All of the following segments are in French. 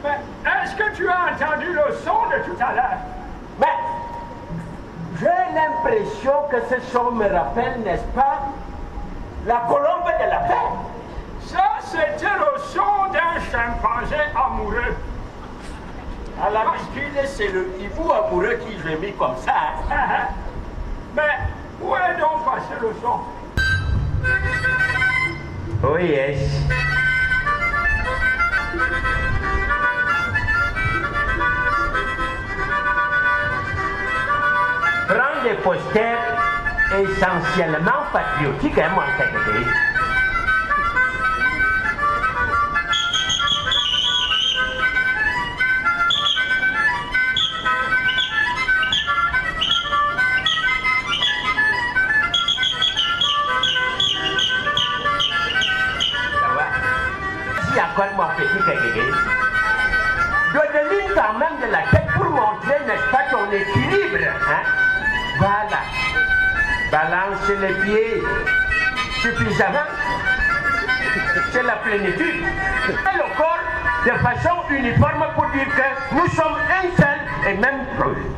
Mais est-ce que tu as entendu le son de tout à l'heure? Mais j'ai l'impression que ce son me rappelle, n'est-ce pas, la colombe de la paix. Ça, c'était le son d'un chimpanzé amoureux. À l'habitude, c'est le hibou amoureux qui gémit comme ça. Hein? Mais où est donc passé le son? Oh yes. Prends des posters essentiellement patriotiques, hein, mon Kagagé. Encore mon petit Kagagé. Donne-lui quand même de la tête pour montrer, n'est-ce pas, ton équilibre. Hein? Voilà. Balance les pieds suffisamment. C'est la plénitude. Et le corps de façon uniforme pour dire que nous sommes un seul et même projet.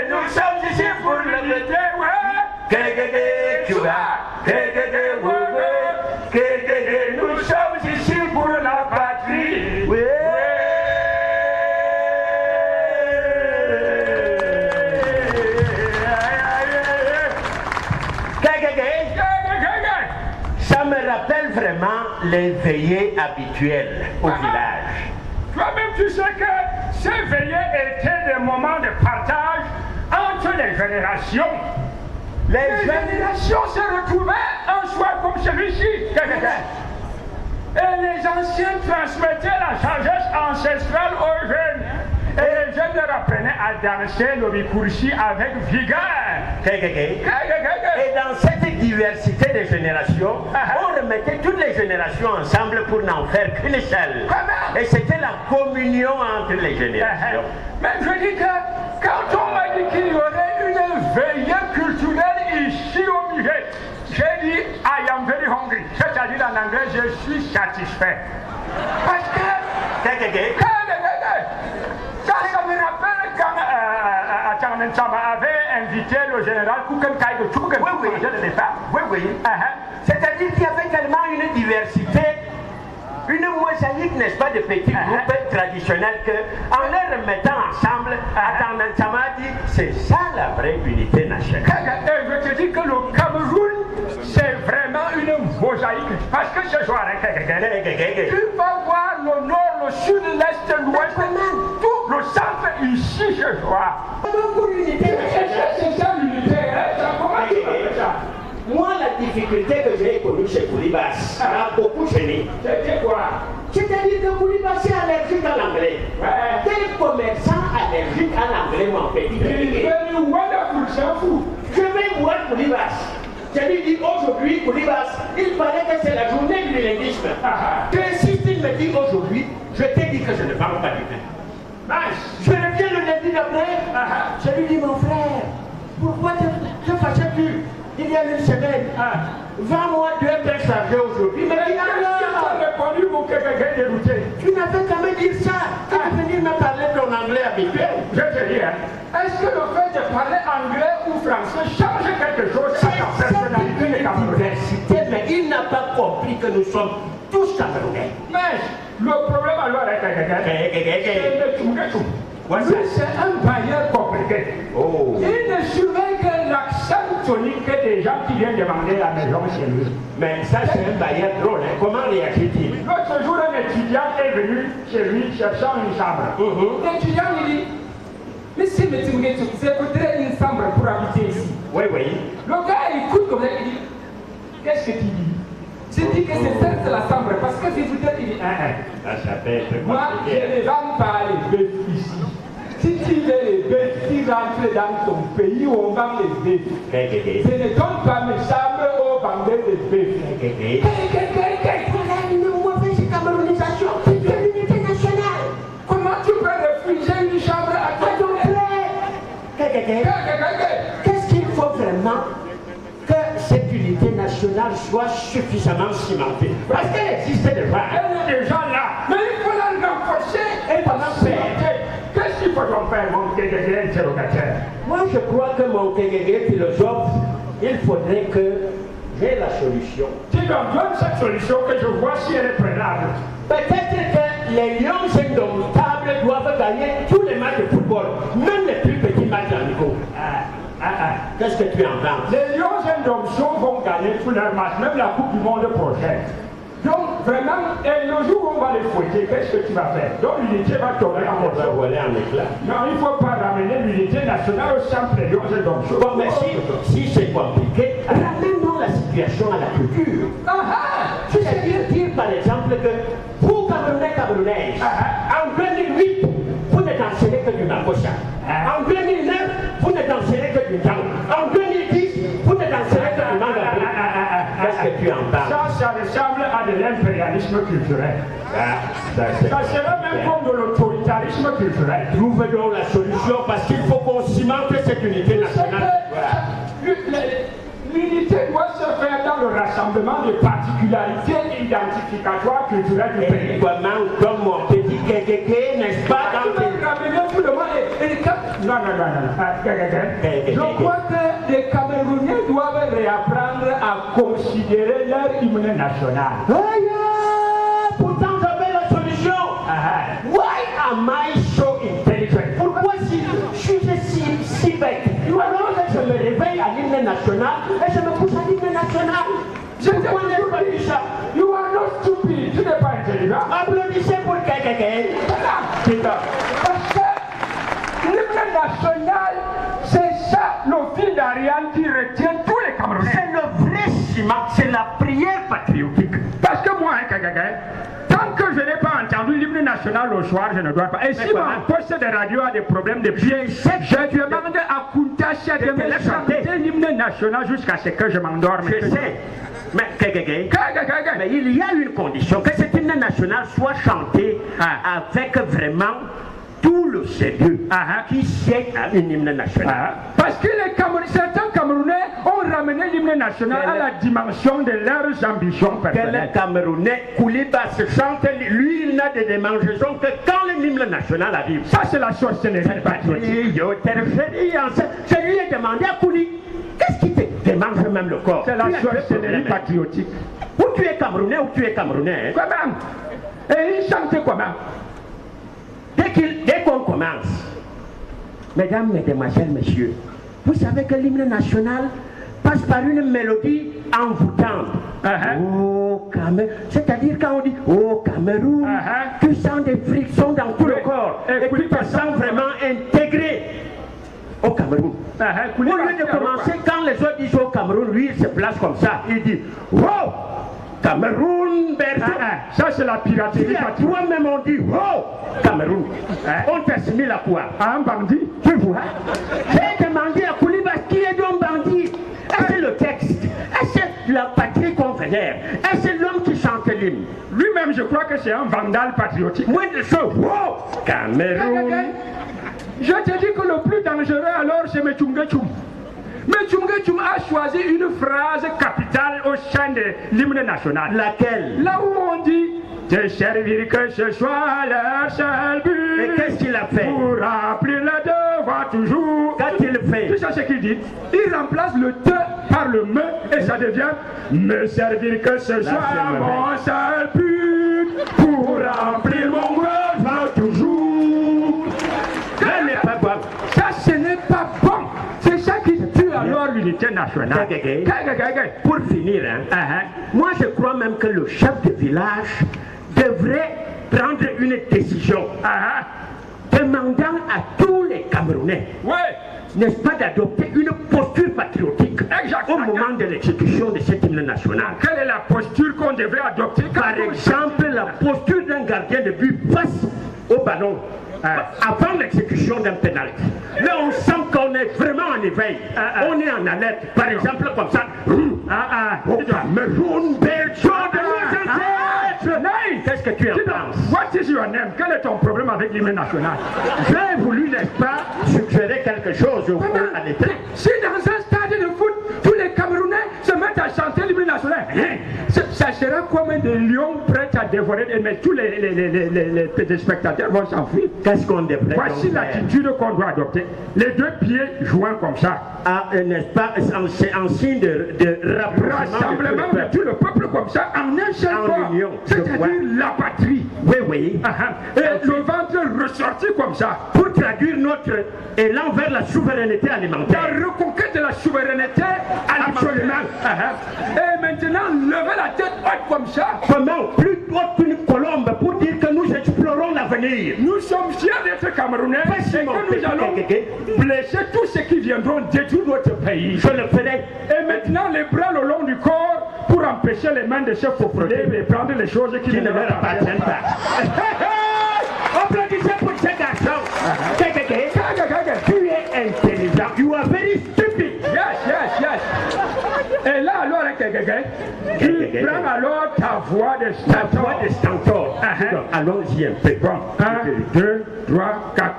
Nous sommes ici pour le métier. Tu vas. Nous sommes ici pour la patrie. Oui. Ça me rappelle vraiment les veillées habituelles au village. Toi-même, tu sais que ces veillées étaient des moments de partage entre les générations. Les générations se retrouvaient un soir comme celui-ci. Et les anciens transmettaient la sagesse ancestrale aux jeunes. Et les jeunes leur apprenaient à danser le bikursi avec vigueur. Et dans cette diversité de générations, on remettait toutes les générations ensemble pour n'en faire qu'une seule. Et c'était la communion entre les générations. Mais je dis que quand on m'a dit qu'il y aurait une veillée culturelle ici au musée, j'ai dit I am very hungry. C'est-à-dire en anglais, je suis satisfait. Parce que ça me rappelle quand Atangensama avait invité le général Kukenkai de Tchouken pour le départ. Oui. C'est-à-dire qu'il y avait tellement une diversité, une mosaïque, n'est-ce pas, de petits groupes traditionnels qu'en les remettant ensemble, Atangensama a dit c'est ça la vraie unité nationale. Et je te dis que le Cameroun, c'est vraiment une mosaïque. Parce que ce soir, tu vas voir le nord, le sud, l'est, l'ouest, tout le centre ici ce soir. Pour l'unité nationale. C'est ça l'unité. Comment tu fais ça? Moi, la difficulté que j'ai connue chez Koulibas m'a beaucoup gêné. C'était quoi? C'est-à-dire que Koulibas est allergique à l'anglais. Quel commerçant allergique à l'anglais, mon petit? Je vais voir Koulibas. Je lui dis aujourd'hui, Koulibas, il paraît que c'est la journée du bilinguisme. J'insiste, il me dit aujourd'hui, je t'ai dit que je ne parle pas du tout. Je reviens le lundi d'après. Je lui dis, mon frère, pourquoi te fâches-tu? Il y a une semaine, 20 mois, 2 pains chargés aujourd'hui. Mais il y a répondu mon Kagagé dérouté. Tu n'avais qu'à me dire ça. Tu peux venir me parler ton anglais habituel. Je te dis, est-ce que le fait de parler anglais ou français change quelque chose à ta personnalité de Camerounais? Mais il n'a pas compris que nous sommes tous Camerounais. Mais le problème alors est c'est un bailleur compliqué. Il ne surveille que l'accent tonique des gens qui viennent demander la maison chez lui. Mais ça, c'est un bailleur drôle. Comment réagit-il? L'autre jour, un étudiant est venu chez lui cherchant une chambre. L'étudiant lui dit, Monsieur Metimounetou, c'est voudrais une chambre pour habiter ici. Oui. Le gars écoute comme ça, il dit, qu'est-ce que tu dis? Je dis que c'est ça la chambre, parce que je voudrais, il dit, Ça peut être moi, je ne vends pas les bœufs ici. Si tu veux les bœufs qui rentrent dans ton pays où on vend les bœufs, je ne donne pas mes chambres aux vendeurs de bœufs. Voilà une mauvaise camerounisation de l'unité nationale. Comment tu peux refuser une chambre à toi? Qu'est-ce qu'il faut vraiment que cette unité nationale nationale soit suffisamment cimentée. Parce qu'elle existe déjà. Elle est déjà là. Mais il faut la renforcer. Et comment faire? Qu'est-ce qu'il faut donc faire, mon Kégégué interrogateur? Moi, je crois que mon Kégégué philosophe, il faudrait que j'ai la solution. Tu me donnes cette solution que je vois si elle est préalable. Peut-être que les Lions indomptables doivent gagner tous les matchs de football, même les plus petits matchs d'amico. Qu'est-ce que tu en penses? Les Lions indomptables vont gagner tous leurs matchs, même la Coupe du Monde prochaine. Donc, vraiment, et le jour où on va les fouetter, qu'est-ce que tu vas faire? Donc, l'unité va tomber en morceaux. Voler en éclat. Non, il ne faut pas ramener l'unité nationale au centre des Lions indomptables. Bon, mais si c'est compliqué, ramène-nous la situation à la culture. C'est-à-dire dire, par exemple, que vous, Camerounais, en 2008, vous ne danserez que du Makossa. En 2009, vous ne danserez que du Dang. En 2010, vous ne danserez que du Mandarin. Qu'est-ce que tu en penses? Ça ressemble à de l'impérialisme culturel. Ça serait même comme de l'autoritarisme culturel. Trouve donc la solution parce qu'il faut qu'on cimente cette unité nationale. L'unité doit se faire dans le rassemblement des particularités identificatoires culturelles du pays. Comment, comme mon petit Kékéké, n'est-ce pas? Non. Je crois que les Camerounais doivent réapprendre à considérer leur hymne national. Pourtant, j'avais la solution. Why am I so intelligent? Pourquoi je suis si bête? Alors, je me réveille à l'hymne national et je me couche à l'hymne national. Pourquoi n'ai-je pas dit ça? You are not stupid. Tu n'es pas intelligent. Applaudissez pour Kékéké. Parce que l'hymne national, c'est ça le fil d'Ariane qui retient tous les Camerounais. C'est le vrai ciment, c'est la prière patriotique. Parce que moi, tant que je n'ai pas entendu l'hymne national au soir, je ne dois pas. Et si mon poste de radio a des problèmes de pied, je demande à Kuntasha de me chanter l'hymne national jusqu'à ce que je m'endorme. Je sais. Mais mais il y a une condition, que cet hymne national soit chanté avec vraiment tout le sérieux qui sied à une hymne national. Parce que certains Camerounais ont ramené l'hymne national à la dimension de leurs ambitions personnelles. Quel Camerounais Kouliba se chante, lui il n'a de démangeaison que quand l'hymne national arrive. Ça c'est la sorcellerie patriotique. Je lui ai demandé à Kouli, qu'est-ce qui te démange même le corps? C'est la sorcellerie patriotique. Ou tu es Camerounais ou tu es Camerounais. Comment? Et il chante comment? Dès qu'on commence, mesdames, mesdemoiselles, messieurs, vous savez que l'hymne national passe par une mélodie envoûtante. Oh Cameroun, c'est-à-dire quand on dit oh Cameroun, tu sens des frictions dans tout le corps et tu te sens vraiment intégré au Cameroun. Au lieu de commencer, quand les autres disent au Cameroun, lui il se place comme ça, il dit oh Cameroun, ça c'est la piraterie. Toi-même on dit oh Cameroun. On t'assimile à quoi? À un bandit. Tu vois? J'ai demandé à Kouliba qui est donc bandit. Est-ce que le texte? Est-ce que la patrie qu'on vénère? Est-ce que l'homme qui chante l'hymne? Lui-même je crois que c'est un vandale patriotique. Moins de choses. Oh Cameroun. Je te dis que le plus dangereux alors c'est Mechungechum. Mechungechum a choisi une phrase capitale au sein de l'hymne national. Laquelle? Là où on dit te servir que ce soit leur seul but. Et qu'est-ce qu'il a fait? Pour remplir le devoir toujours. Qu'a-t-il fait? Tu sais ce qu'il dit? Il remplace le te par le me et ça devient me servir que ce soit mon seul but. Pour remplir mon devoir toujours. Ça ce n'est pas bon. C'est ça qui tue alors l'unité nationale. Pour finir, moi je crois même que le chef de village devrait prendre une décision demandant à tous les Camerounais, n'est-ce pas, d'adopter une posture patriotique au moment de l'exécution de cet hymne national. Quelle est la posture qu'on devrait adopter? Par exemple, la posture d'un gardien de but face au ballon avant l'exécution d'un pénalty. Là, on sent qu'on est vraiment en éveil. On est en alerte. Par exemple, comme ça. Au Cameroun, qu'est-ce que tu en penses? What is your name? Quel est ton problème avec l'hymne national? J'ai voulu, n'est-ce pas, suggérer quelque chose à l'État. Si dans un stade de foot, tous les Camerounais se mettent à chanter l'hymne national. Ça sera comme des lions prêts à dévorer, mais tous les téléspectateurs vont s'enfuir. Qu'est-ce qu'on devrait Voici l'attitude qu'on doit adopter. Les deux pieds joints comme ça. Ah, n'est-ce pas, en signe de rassemblement de tout le peuple comme ça, en un seul corps. C'est-à-dire la patrie. Oui, oui. Et le ventre ressorti comme ça. Pour traduire notre élan vers la souveraineté alimentaire. La reconquête de la souveraineté alimentaire. Absolument. Et maintenant, lever la tête haute comme ça. Comment? Plus haute qu'une colombe pour dire que nous explorons l'avenir. Nous sommes fiers d'être Camerounais et que nous allons blesser tous ceux qui viendront détruire notre pays. Je le ferai. Et maintenant, les bras le long du corps pour empêcher les mains de se faufiler et prendre les choses qui ne leur appartiennent pas. Applaudissez pour ce garçon. Tu es intelligent. You are very stupid. Yes. Et là, alors, tu prends alors ta voix de stentor. Allons-y un peu. Bon, 1, 2, 3, 4.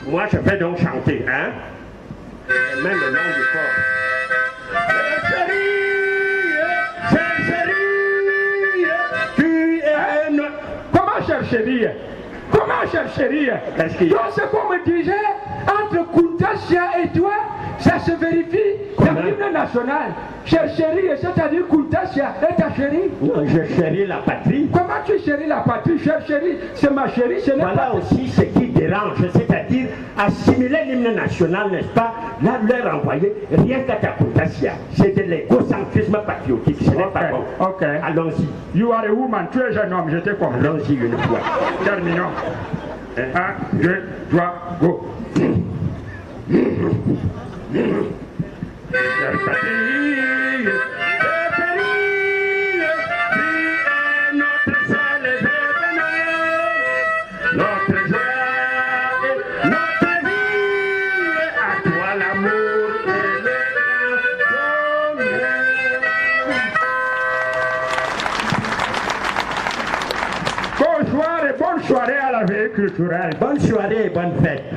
Moi, je vais donc chanter, hein? Les mains le long du corps. Chérie, tu es notre... Comment chercherie? Qu'est-ce qu'il y a? Donc, ce qu'on me disait, entre Koutasia et toi, ça se vérifie dans l'hymne national. Chercherie, c'est-à-dire Koutasia est ta chérie. Non, je chéris la patrie. Comment tu chéris la patrie? Chérie, c'est ma chérie, ce n'est voilà pas... aussi ce qui dérange, c'est-à-dire assimiler l'hymne national, n'est-ce pas? Là, leur envoyer rien qu'à ta Koutasia. C'est de l'égocentrisme patriotique, ce n'est pas bon. Ok. Allons-y. You are a woman, tu es un homme, je te comprends. Allons-y une fois. Terminons. 1, 2, 3, go. Notre joie, notre vie, à toi l'amour et le Bonsoir et bonne soirée à la veille culturelle. bonne soirée et bonne fête.